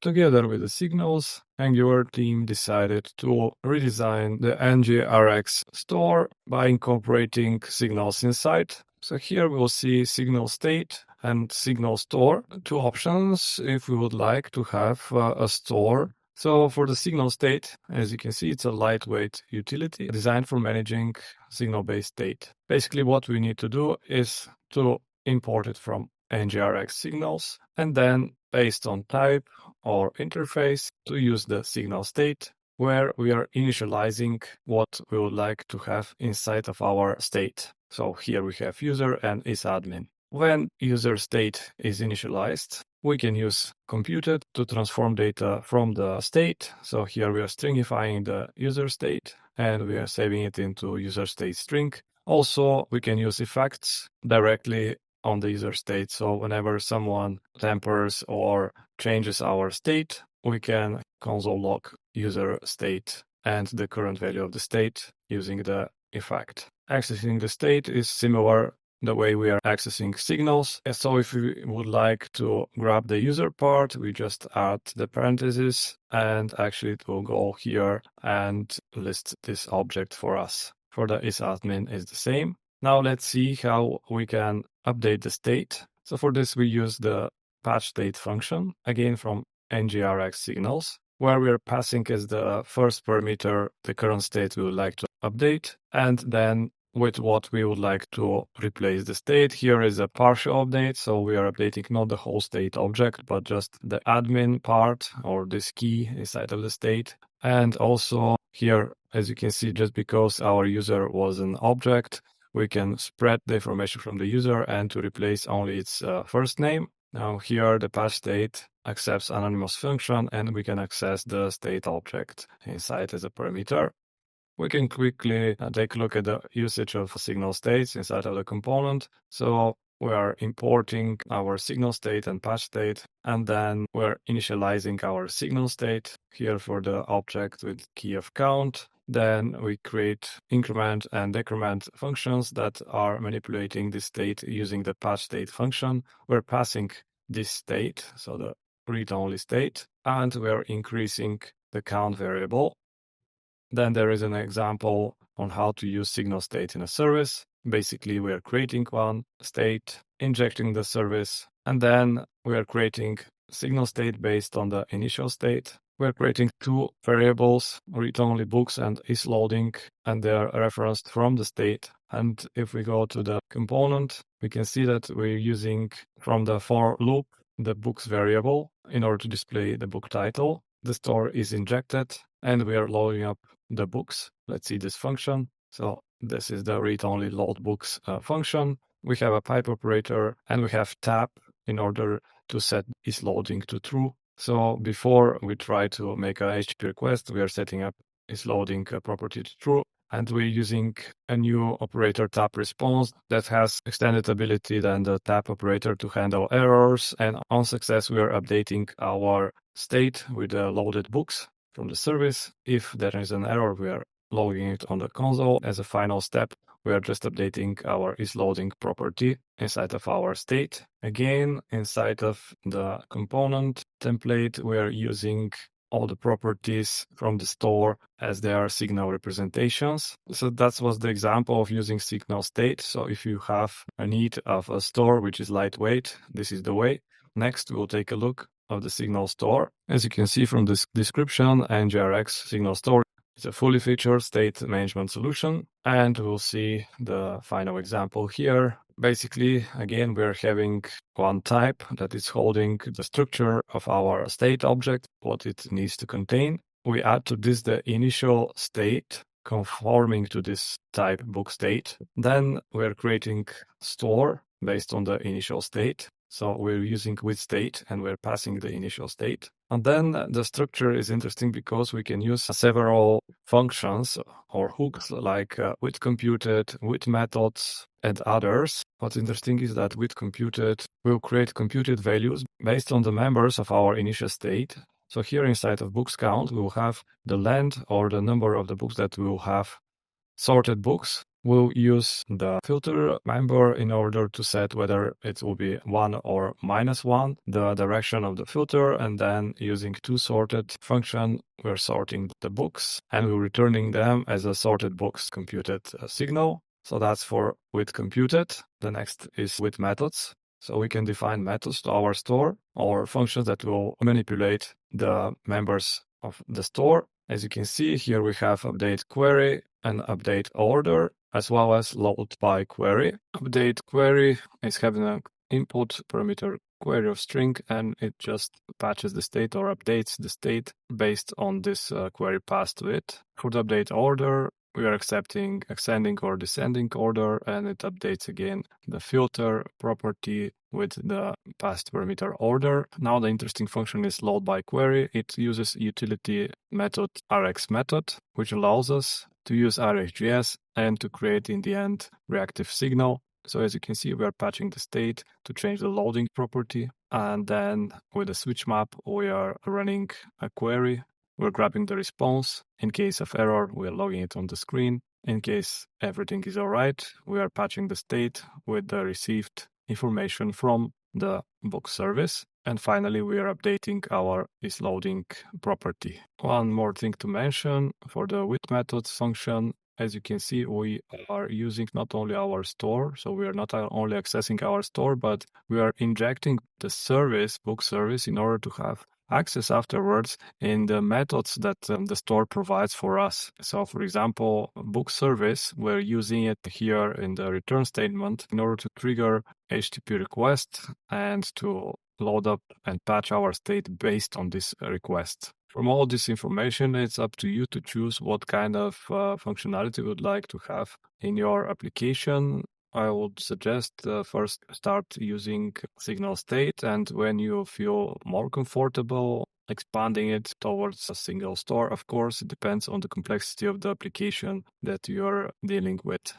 Together with the signals, NgRx team decided to redesign the NgRx store by incorporating signals inside. So here we'll see signal state and signal store, two options if we would like to have a store. So for the signal state, as you can see, it's a lightweight utility designed for managing signal-based state. Basically, what we need to do is to import it from NgRx signals, and then based on type or interface to use the signal state, where we are initializing what we would like to have inside of our state. So here we have user and isadmin. When user state is initialized, we can use computed to transform data from the state. So here we are stringifying the user state and we are saving it into user state string. Also, we can use effects directly on the user state. So whenever someone tampers or changes our state, we can console log user state and the current value of the state using the effect. Accessing the state is similar the way we are accessing signals. So if we would like to grab the user part, we just add the parentheses and actually it will go here and list this object for us. For the isadmin is the same. Now let's see how we can update the state. So for this, we use the patch state function, again from NgRx signals, where we are passing as the first parameter the current state we would like to update, and then with what we would like to replace the state. Here is a partial update, so we are updating not the whole state object, but just the admin part or this key inside of the state. And also here, as you can see, just because our user was an object, we can spread the information from the user and to replace only its first name. Now here the patch state accepts anonymous function and we can access the state object inside as a parameter. We can quickly take a look at the usage of signal states inside of the component. So we are importing our signal state and patch state, and then we're initializing our signal state here for the object with key of count. Then we create increment and decrement functions that are manipulating the state using the patch state function. We're passing this state, so the read-only state, and we're increasing the count variable. Then there is an example on how to use signal state in a service. Basically, we are creating one state, injecting the service, and then we are creating signal state based on the initial state. We're creating two variables, read-only books and isLoading, and they are referenced from the state. And if we go to the component, we can see that we're using from the for loop the books variable in order to display the book title. The store is injected and we are loading up the books. Let's see this function. So this is the read-only load books function. We have a pipe operator and we have tab in order to set isLoading to true. So before we try to make a HTTP request, we are setting up isLoading property to true. And we're using a new operator tab response that has extended ability than the tab operator to handle errors. And on success, we are updating our state with the loaded books from the service. If there is an error, we are logging it on the console. As a final step, we are just updating our isLoading property inside of our state. Again, inside of the component template, we are using all the properties from the store as they are signal representations. So that was the example of using signal state. So if you have a need of a store which is lightweight, this is the way. Next, we'll take a look of the signal store. As you can see from this description, NgRx signal store is a fully featured state management solution. And we'll see the final example here. Basically, again, we're having one type that is holding the structure of our state object, what it needs to contain. We add to this the initial state conforming to this type book state. Then we're creating store based on the initial state. So we're using with state and we're passing the initial state. And then the structure is interesting because we can use several functions or hooks like with computed, with methods, and others. What's interesting is that with computed, we'll create computed values based on the members of our initial state. So here inside of books count, we'll have the length or the number of the books that we'll have sorted books. we'll use the filter member in order to set whether it will be 1 or -1, the direction of the filter, and then using toSorted function, we're sorting the books and we're returning them as a sorted books computed signal. So that's for with computed. The next is with methods. So we can define methods to our store or functions that will manipulate the members of the store. As you can see here, we have update query and update order, as well as load by query. Update query is having an input parameter query of string, and it just patches the state or updates the state based on this query passed to it. For the update order, we are accepting ascending or descending order, and it updates again the filter property with the passed parameter order. Now the interesting function is load by query. It uses utility method Rx method, which allows us to use RxJS and to create in the end reactive signal. So as you can see, we are patching the state to change the loading property. And then with the switch map, we are running a query. We're grabbing the response. In case of error, we are logging it on the screen. In case everything is all right, we are patching the state with the received information from the book service. And finally, we are updating our isLoading property. One more thing to mention for the with methods function. As you can see, we are using not only our store, so we are not only accessing our store, but we are injecting the service, book service, in order to have access afterwards in the methods that the store provides for us. So for example, book service, we're using it here in the return statement in order to trigger HTTP request and to load up and patch our state based on this request. From all this information, it's up to you to choose what kind of functionality you would like to have in your application. I would suggest first start using signal state, and when you feel more comfortable expanding it towards a single store, of course, it depends on the complexity of the application that you're dealing with.